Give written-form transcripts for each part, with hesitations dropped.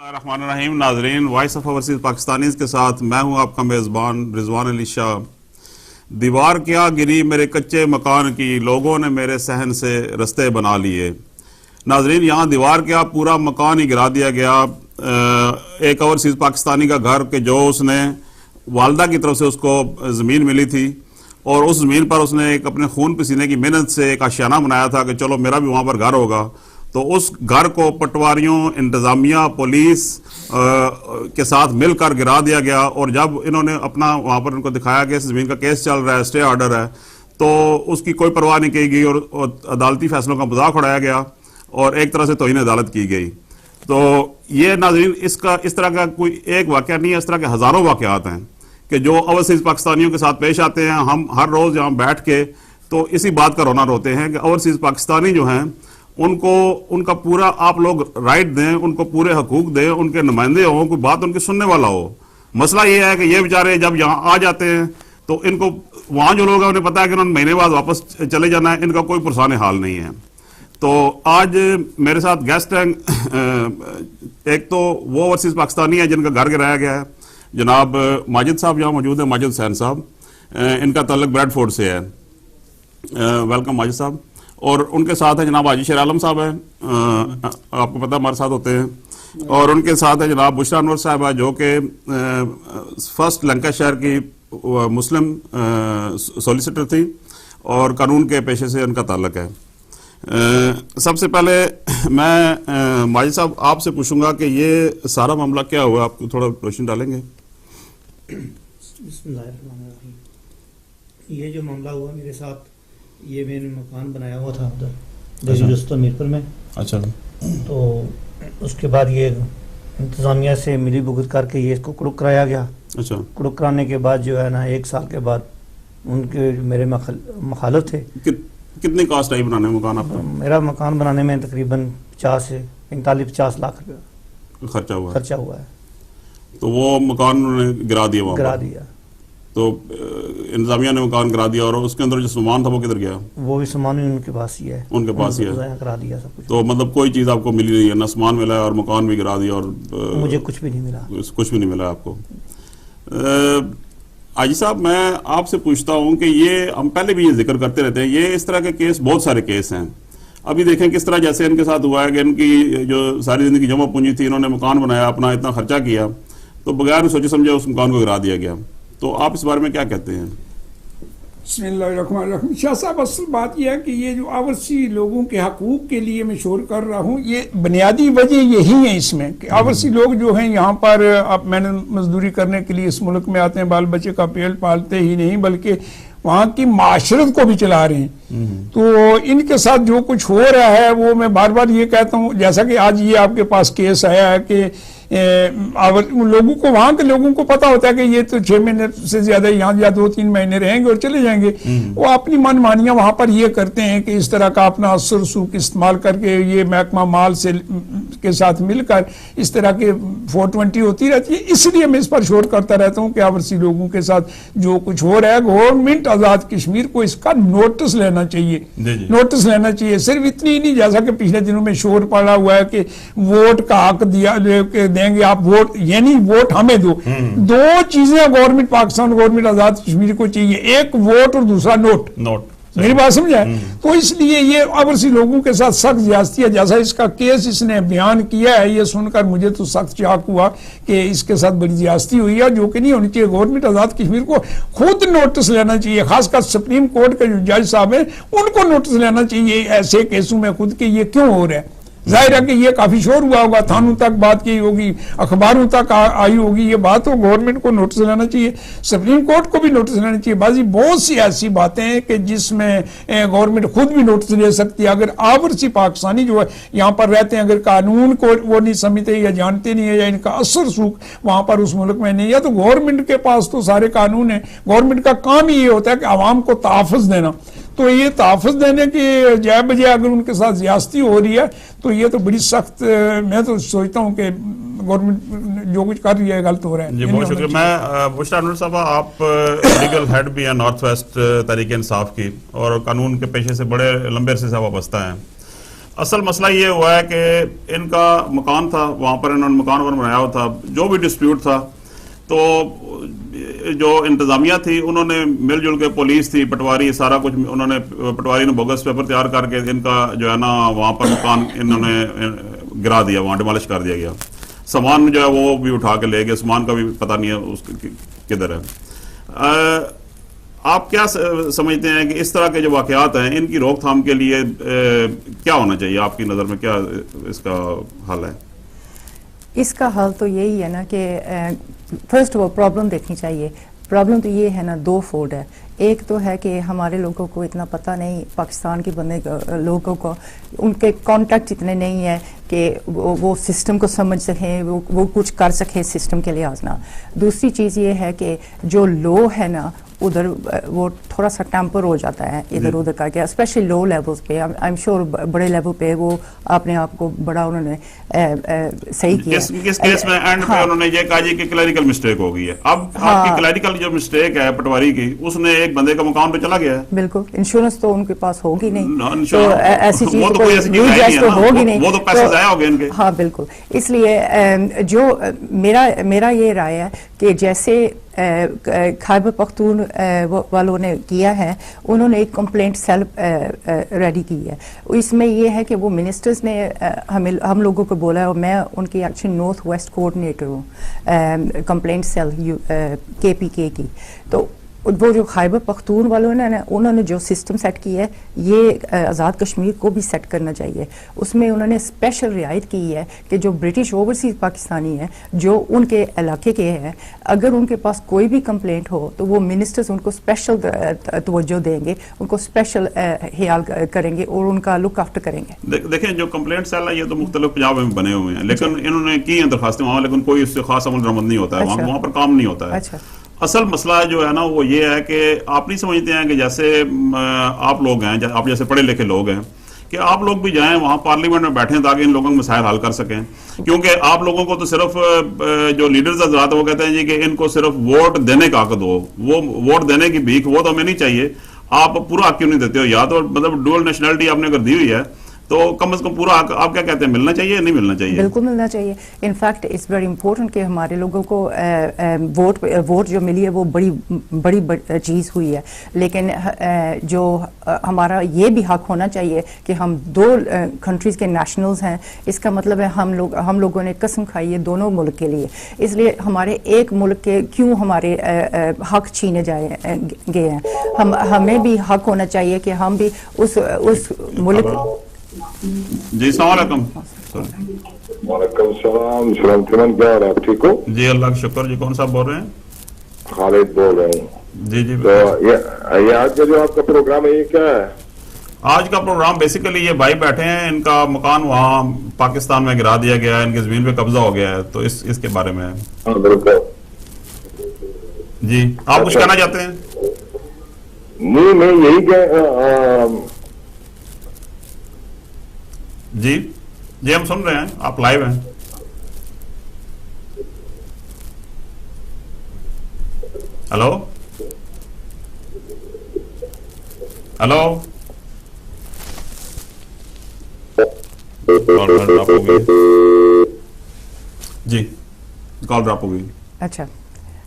रहमानिर्रहीम। नाजरीन, voice of overseas Pakistanis के साथ मैं हूं आपका मेज़बान रिजवान अली शाह। दीवार क्या गिरी मेरे कच्चे मकान की, लोगों ने मेरे सहन से रस्ते बना लिए। नाजरीन, यहाँ दीवार क्या पूरा मकान ही गिरा दिया गया। एक ओवरसीज पाकिस्तानी का घर के जो उसने वालदा की तरफ से उसको ज़मीन मिली थी और उस ज़मीन पर उसने एक अपने खून पसीने की मेहनत से एक आशियाना बनाया था कि चलो मेरा भी वहाँ पर घर होगा। तो उस घर को पटवारियों, इंतजामिया, पुलिस के साथ मिलकर गिरा दिया गया। और जब इन्होंने अपना वहाँ पर उनको दिखाया कि इस ज़मीन का केस चल रहा है, स्टे ऑर्डर है, तो उसकी कोई परवाह नहीं की गई और अदालती फैसलों का मजाक उड़ाया गया और एक तरह से तौहीन अदालत की गई। तो ये नाज़रीन, इसका इस तरह का कोई एक वाक़या नहीं है, इस तरह के हज़ारों वाक़यात हैं कि जो ओवरसीज़ पाकिस्तानियों के साथ पेश आते हैं। हम हर रोज़ यहाँ बैठ के तो इसी बात का रोना रोते हैं कि ओवरसीज़ पाकिस्तानी जो हैं उनको उनका पूरा आप लोग राइट दें, उनको पूरे हकूक दें, उनके नुमाइंदे हों, कोई बात उनकी सुनने वाला हो। मसला ये है कि ये बेचारे जब यहाँ आ जाते हैं तो इनको वहाँ जो लोग हैं उन्हें पता है कि उन्होंने महीने बाद वापस चले जाना है, इनका कोई पुरसाने हाल नहीं है। तो आज मेरे साथ गेस्ट हैं, एक तो वो ओवरसीज़ पाकिस्तानी है जिनका घर गिराया गया है, जनाब माजिद साहब यहाँ मौजूद है, माजिद हुसैन साहब। इनका ताल्लुक ब्रैडफोर्ड से है। वेलकम माजिद साहब। और उनके साथ है जनाब हाजी शेर आलम साहब हैं, आपको पता हमारे साथ होते हैं। और उनके साथ है जनाब बुशरा अनवर साहब है, जो कि फर्स्ट लंकाशायर की मुस्लिम सॉलिसिटर थी और कानून के पेशे से उनका ताल्लुक है। सबसे पहले मैं माजिद साहब आपसे पूछूंगा कि ये सारा मामला क्या हुआ, आप थोड़ा रोशनी डालेंगे? बिस्मिल्लाहिर्रहमानिर्रहीम। ये जो मामला हुआ मेरे साथ, ये मैंने मकान बनाया हुआ था उधर मीरपुर में। अच्छा। तो उसके बाद ये इंतज़ामिया से मिली भुगत करके ये इसको कुड़ुक कराया गया। अच्छा। कुड़ुक कराने के बाद जो है ना, 1 साल के बाद उनके मेरे मुखालिफ थे। कितनी कॉस्ट आई बनाने मकान आपका? मेरा मकान बनाने में तकरीबन 50 से 45-50 लाख रुपये खर्चा हुआ है। तो वो मकान उन्होंने गिरा दिया। तो इंतजामिया ने मकान करा दिया और उसके अंदर जो सामान था वो किधर गया? वो भी सामान उनके पास ही है। उनके पास ही है, करा दिया सब कुछ। तो मतलब कोई चीज़ आपको मिली नहीं है, ना सामान मिला है और मकान भी गिरा दिया और मुझे कुछ भी नहीं मिला आपको। आजी साहब, मैं आपसे पूछता हूँ कि ये हम पहले भी ये जिक्र करते रहते हैं, ये इस तरह के केस बहुत सारे केस हैं। अभी देखें किस तरह जैसे इनके साथ हुआ है कि इनकी जो सारी जिंदगी जमा पूंजी थी, इन्होंने मकान बनाया, अपना इतना खर्चा किया, तो बगैर सोचे समझे उस मकान को गिरा दिया गया। तो आप इस बारे में क्या कहते हैं? बिस्मिल्लाहिर्रहमानिर्रहीम। शाह साहब, असल बात यह है कि ये जो आवर्सी लोगों के हकूक़ के लिए मैं शोर कर रहा हूँ, ये बुनियादी वजह यही है इसमें कि आवर्सी लोग जो हैं यहाँ पर अब मैंने मजदूरी करने के लिए इस मुल्क में आते हैं, बाल बच्चे का पेट पालते ही नहीं बल्कि वहाँ की माशरत को भी चला रहे हैं। तो इनके साथ जो कुछ हो रहा है वो मैं बार बार ये कहता हूँ, जैसा कि आज ये आपके पास केस आया है कि लोगों को, वहां के लोगों को पता होता है कि ये तो 6 महीने से ज्यादा यहाँ या 2-3 महीने रहेंगे और चले जाएंगे। वो अपनी मनमानियां वहां पर ये करते हैं कि इस तरह का अपना असर सूख इस्तेमाल करके ये महकमा माल से के साथ मिलकर इस तरह के 420 होती रहती है। इसलिए मैं इस पर शोर करता रहता हूँ कि आवर्सी लोगों के साथ जो कुछ हो रहा है, गवर्नमेंट आजाद कश्मीर को इसका नोटिस लेना चाहिए। नोटिस लेना चाहिए। सिर्फ इतनी ही नहीं, जैसा कि पिछले दिनों में शोर पड़ा हुआ है कि वोट का हक दिया देंगे आप, वोट यानी वोट हमें दो। 2 चीजें गवर्नमेंट पाकिस्तान, गवर्नमेंट आजाद कश्मीर को चाहिए, एक वोट और दूसरा नोट। मेरी बात समझे? तो इसलिए ये आवर्सी लोगों के साथ सख्त ज्यादती है। जैसा इसका केस इसने बयान किया है, ये सुनकर मुझे तो सख्त चाक हुआ कि इसके साथ बड़ी ज्यादती हुई है, जो कि नहीं होनी चाहिए। गवर्नमेंट आजाद कश्मीर को खुद नोटिस लेना चाहिए, खासकर सुप्रीम कोर्ट के जो जज साहब हैं उनको नोटिस लेना चाहिए ऐसे केसों में खुद के ये क्यों हो रहा है। जाहिर है कि ये काफी शोर हुआ होगा, थानों तक बात की होगी, अखबारों तक आई होगी ये बात, तो गवर्नमेंट को नोटिस लेना चाहिए, सुप्रीम कोर्ट को भी नोटिस लेना चाहिए। बाजी बहुत सी ऐसी बातें हैं कि जिसमें गवर्नमेंट खुद भी नोटिस ले सकती है। अगर आवर्सी पाकिस्तानी जो है यहाँ पर रहते हैं, अगर कानून को वो नहीं समझते या जानते नहीं है या इनका असर सूख वहां पर उस मुल्क में नहीं है, तो गवर्नमेंट के पास तो सारे कानून है। गवर्नमेंट का काम ही ये होता है कि आवाम को तहफ़्फ़ुज़ देना। तो ये तहफ़्फ़ुज़ देने की जाय बजाय अगर उनके साथ ज्यादती हो रही है तो ये तो बड़ी सख्त, मैं तो सोचता हूँ कि गवर्नमेंट जो कुछ कर रही है गलत हो रहा है। जी बहुत शुक्रिया। मैं बुशरा अनवर साहब, आप लीगल हेड भी हैं नॉर्थ वेस्ट तहरीक इंसाफ की और कानून के पेशे से बड़े लंबे अरसे से वाबस्ता हैं। असल मसला ये हुआ है कि इनका मकान था, वहां पर इन्होंने मकान बनाया हुआ था, जो भी डिस्प्यूट था तो जो इंतजामिया थी उन्होंने मिलजुल के, पुलिस थी, पटवारी, सारा कुछ उन्होंने, पटवारी ने बोगस पेपर तैयार करके इनका जो है ना वहां पर मकान इन्होंने गिरा दिया, वहां डिमोलिश कर दिया गया। सामान जो है वो भी उठा के ले गए, सामान का भी पता नहीं है उसके किधर है। आप क्या समझते हैं कि इस तरह के जो वाकयात हैं इनकी रोकथाम के लिए क्या होना चाहिए आपकी नज़र में, क्या इसका हल है? इसका हल तो यही है ना कि फर्स्ट ऑफ ऑल प्रॉब्लम देखनी चाहिए। प्रॉब्लम तो ये है ना, दो फोल्ड है। एक तो है कि हमारे लोगों को इतना पता नहीं, पाकिस्तान के लोगों को उनके कॉन्टैक्ट इतने नहीं है कि वो सिस्टम को समझ सकें, वो कुछ कर सकें सिस्टम के लिहाज ना। दूसरी चीज़ ये है कि जो लो है ना उधर वो थोड़ा सा टेम्पर हो जाता है इधर उधर करके, स्पेशली लो लेवल्स पे। आई एम श्योर बड़े लेवल पे वो अपने आप को बड़ा उन्होंने सही किया। किस केस में एंड पे उन्होंने ये कहा जी कि क्लरिकल मिस्टेक हो गई है। अब आपकी क्लरिकल जो मिस्टेक है पटवारी की, उसने एक बंदे का मकान पे चला गया है। बिल्कुल, इंश्योरेंस तो उनके पास होगी नहीं, तो ऐसी चीज तो कोई तो होगी नहीं, वो तो पैसे जाया हो गए इनके। हाँ बिल्कुल। इसलिए जो मेरा ये राय है कि जैसे खैबर पख्तून वालों ने किया है, उन्होंने एक कंप्लेंट सेल रेडी की है। इसमें यह है कि वो मिनिस्टर्स ने हम लोगों को बोला है, और मैं उनकी एक्शन नॉर्थ वेस्ट कोऑर्डिनेटर हूँ कंप्लेंट सेल KPK की। तो वो जो खैबर पख्तून वालों ने ना, उन्होंने जो सिस्टम सेट किया है, ये आज़ाद कश्मीर को भी सेट करना चाहिए। उसमें उन्होंने स्पेशल रियायत की है कि जो ब्रिटिश ओवरसीज पाकिस्तानी हैं, जो उनके इलाके के हैं, अगर उनके पास कोई भी कंप्लेंट हो तो वो मिनिस्टर्स उनको स्पेशल तवज्जो देंगे, उनको स्पेशल ख्याल करेंगे और उनका लुक आफ्टर करेंगे। देखें, जो कंप्लेंट सेल है ये तो मुख्तलिफ पंजाब में बने हुए हैं, लेकिन इन्होंने की हैं दरखास्तें वहाँ, लेकिन कोई उससे खास अमल दरामद नहीं होता है, वहाँ पर काम नहीं होता है। असल मसला जो है ना वो ये है कि आप नहीं समझते हैं कि जैसे आप लोग हैं, आप जैसे पढ़े लिखे लोग हैं, कि आप लोग भी जाएं वहाँ पार्लियामेंट में बैठें ताकि इन लोगों के मसाइल हल कर सकें। क्योंकि आप लोगों को तो सिर्फ जो लीडर्स हज़रात वो कहते हैं जी कि इनको सिर्फ वोट देने का हक दो, वो वोट देने की भीख वो तो हमें नहीं चाहिए। आप पूरा हक क्यों नहीं देते हो? या तो मतलब डुअल नेशनलिटी आपने अगर दी हुई है तो कम से कम पूरा आप क्या कहते हैं, मिलना चाहिए नहीं मिलना चाहिए? बिल्कुल मिलना चाहिए। इनफैक्ट इट्स वेरी इंपॉर्टेंट कि हमारे लोगों को वोट जो मिली है वो बड़ी चीज़ हुई है, लेकिन जो हमारा ये भी हक होना चाहिए कि हम दो कंट्रीज़ के नेशनल्स हैं। इसका मतलब है हम लोगों ने कसम खाई है दोनों मुल्क के लिए, इसलिए हमारे एक मुल्क के क्यों हमारे हक छीने गए हैं। हमें भी हक होना चाहिए कि हम भी उस मुल्क। जी सलाम वालेकुम सलाम। क्या हो रहा है, ठीक हो? जी अल्लाह का शुक्र। जी कौन साहब बोल रहे हैं? खालिद बोल रहा हूँ। जी जी। तो ये आज का जो आपका प्रोग्राम है ये क्या है? आज का प्रोग्राम बेसिकली ये भाई बैठे हैं, इनका मकान वहाँ पाकिस्तान में गिरा दिया गया है, इनकी जमीन पे कब्जा हो गया है, तो इसके बारे में है। हाँ बिल्कुल जी। आप कुछ कहना चाहते हैं? नहीं, मैं यही जी जी हम सुन रहे हैं, आप लाइव हैं। Hello hello. जी कॉल ड्रॉप हो गई। अच्छा,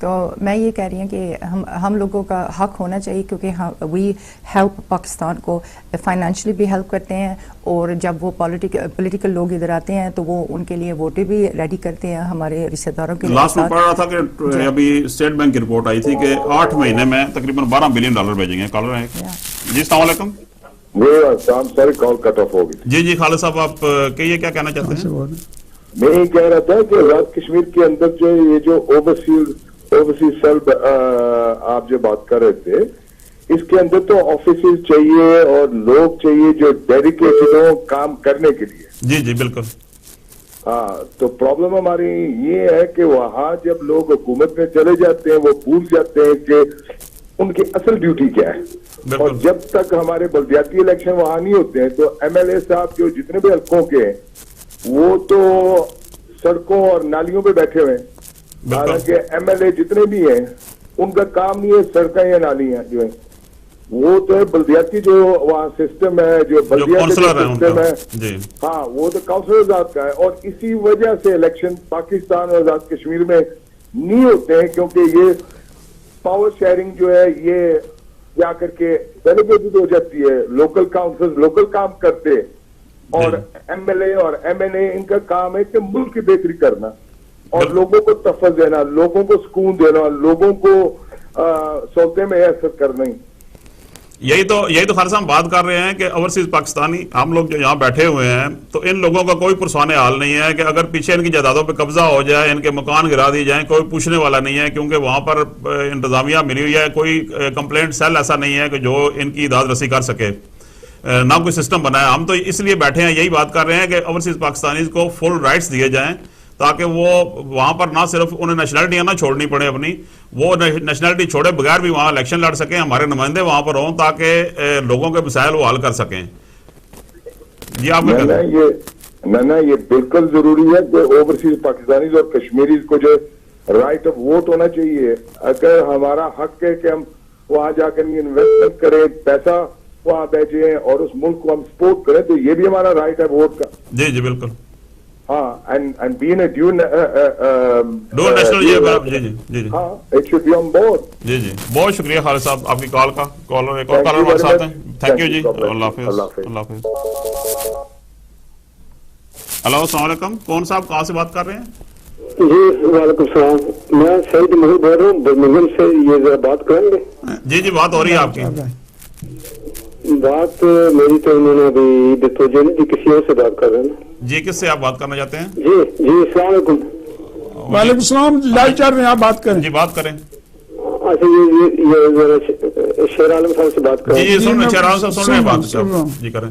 तो मैं ये कह रही हूँ कि हम लोगों का हक होना चाहिए, क्योंकि वी हेल्प पाकिस्तान को फाइनेंशियली भी हेल्प करते हैं, और जब वो पॉलिटिकल लोग इधर आते हैं तो वो उनके लिए वोटें भी रेडी करते हैं हमारे रिश्तेदारों के लिए। लास्ट में पढ़ रहा था कि अभी स्टेट बैंक की रिपोर्ट आई थी कि 8 महीने में तकरीबन $12 बिलियन भेजेंगे। कॉलर है जी, अस्सलाम वालेकुम। सॉरी कॉल कट ऑफ हो गई। जी जी खालिद साहब, आप कहिए क्या कहना चाहते हैं? मैं ये कह रहा था कि आजाद कश्मीर के अंदर जो ये जो ओवरसीज सेल आप जो बात कर रहे थे, इसके अंदर तो ऑफिसेज चाहिए और लोग चाहिए जो डेडिकेटेड हो काम करने के लिए। जी जी बिल्कुल। हाँ, तो प्रॉब्लम हमारी ये है कि वहां जब लोग हुकूमत में चले जाते हैं वो भूल जाते हैं कि उनकी असल ड्यूटी क्या है। और जब तक हमारे बल्दियाती इलेक्शन वहां नहीं होते हैं तो MLA साहब जो जितने भी हल्कों के हैं वो तो सड़कों और नालियों पे बैठे हुए हैं। हालांकि MLA जितने भी हैं उनका काम नहीं है सड़कें या नालियां जो है, वो तो है बल्दियाती जो वहाँ सिस्टम है, जो बल्दिया काउंसलर है सिस्टम उनका। है, जी हाँ वो तो काउंसलर आजाद का है। और इसी वजह से इलेक्शन पाकिस्तान और आजाद कश्मीर में नहीं होते हैं, क्योंकि ये पावर शेयरिंग जो है ये क्या करके डेलीगेटेड हो जाती है। लोकल काउंसिल लोकल काम करते हैं, और एमएलए और एमएनए इनका काम है कि मुल्क की बेहतरी करना और लोगों को तफज देना, लोगों को सुकून देना, लोगों को सौदे में असर करना ही। यही तो खालिद साहब बात कर रहे हैं कि ओवरसीज पाकिस्तानी हम लोग जो यहाँ बैठे हुए हैं, तो इन लोगों का कोई पुरसाने हाल नहीं है कि अगर पीछे इनकी जायदादों पे कब्जा हो जाए, इनके मकान गिरा दिए जाए, कोई पूछने वाला नहीं है, क्योंकि वहां पर इंतजामिया मिली हुई है। कोई कंप्लेंट सेल ऐसा नहीं है कि जो इनकी इदाद रसी कर सके, ना कोई सिस्टम बना है। हम तो इसलिए बैठे हैं, यही बात कर रहे हैं कि ओवरसीज पाकिस्तानी को फुल राइट्स दिए जाएं, ताकि वो वहां पर ना सिर्फ उन्हें नेशनलिटी ना छोड़नी पड़े अपनी, वो नेशनलिटी छोड़े बगैर भी वहां इलेक्शन लड़ सकें, हमारे नुमाइंदे वहां पर हों, ताकि लोगों के मसाइल वो हल कर सकें। जी आप ये बिल्कुल जरूरी है कि ओवरसीज पाकिस्तानी और कश्मीरी को जो राइट ऑफ वोट होना चाहिए। अगर हमारा हक है कि हम वहां जाकर इन्वेस्टमेंट करें, पैसा वहां भेजें और उस मुल्क को हम सपोर्ट करें, तो ये भी हमारा राइट है वोट का। जी जी बिल्कुल। हाँ, and being a dual national जी जी जी जी हाँ, it should be on board। जी जी बहुत शुक्रिया खालिद साहब आपकी कॉल का। कॉलर एक और कॉलर हमारे साथ हैं। थैंक यू जी, अल्लाह हाफिज़। अल्लाह हाफिज़। हेलो अस्सलाम वालेकुम, कौन साहब कहाँ से बात कर रहे हैं? जी वालेकुम सलाम, मैं सईद महमूद बोल रहा हूँ बर्मिंघम से। ये जरा बात करेंगे? जी जी बात हो रही है आपकी। बात मेरी तो उन्होंने अभी डिस्पोजल जी किसी और से बात कर रहे हैं जी। किससे आप बात करना चाहते हैं? जी जी अस्सलाम वालेकुम। वालेकुम सलाम, लाइव चल रहे हैं, आप बात करें। जी बात करें। अच्छा ये जरा शेर आलम साहब से बात करें। जी जी सुन रहे हैं, शेर आलम साहब सुन रहे हैं बात सुन रहा हूं। जी करें।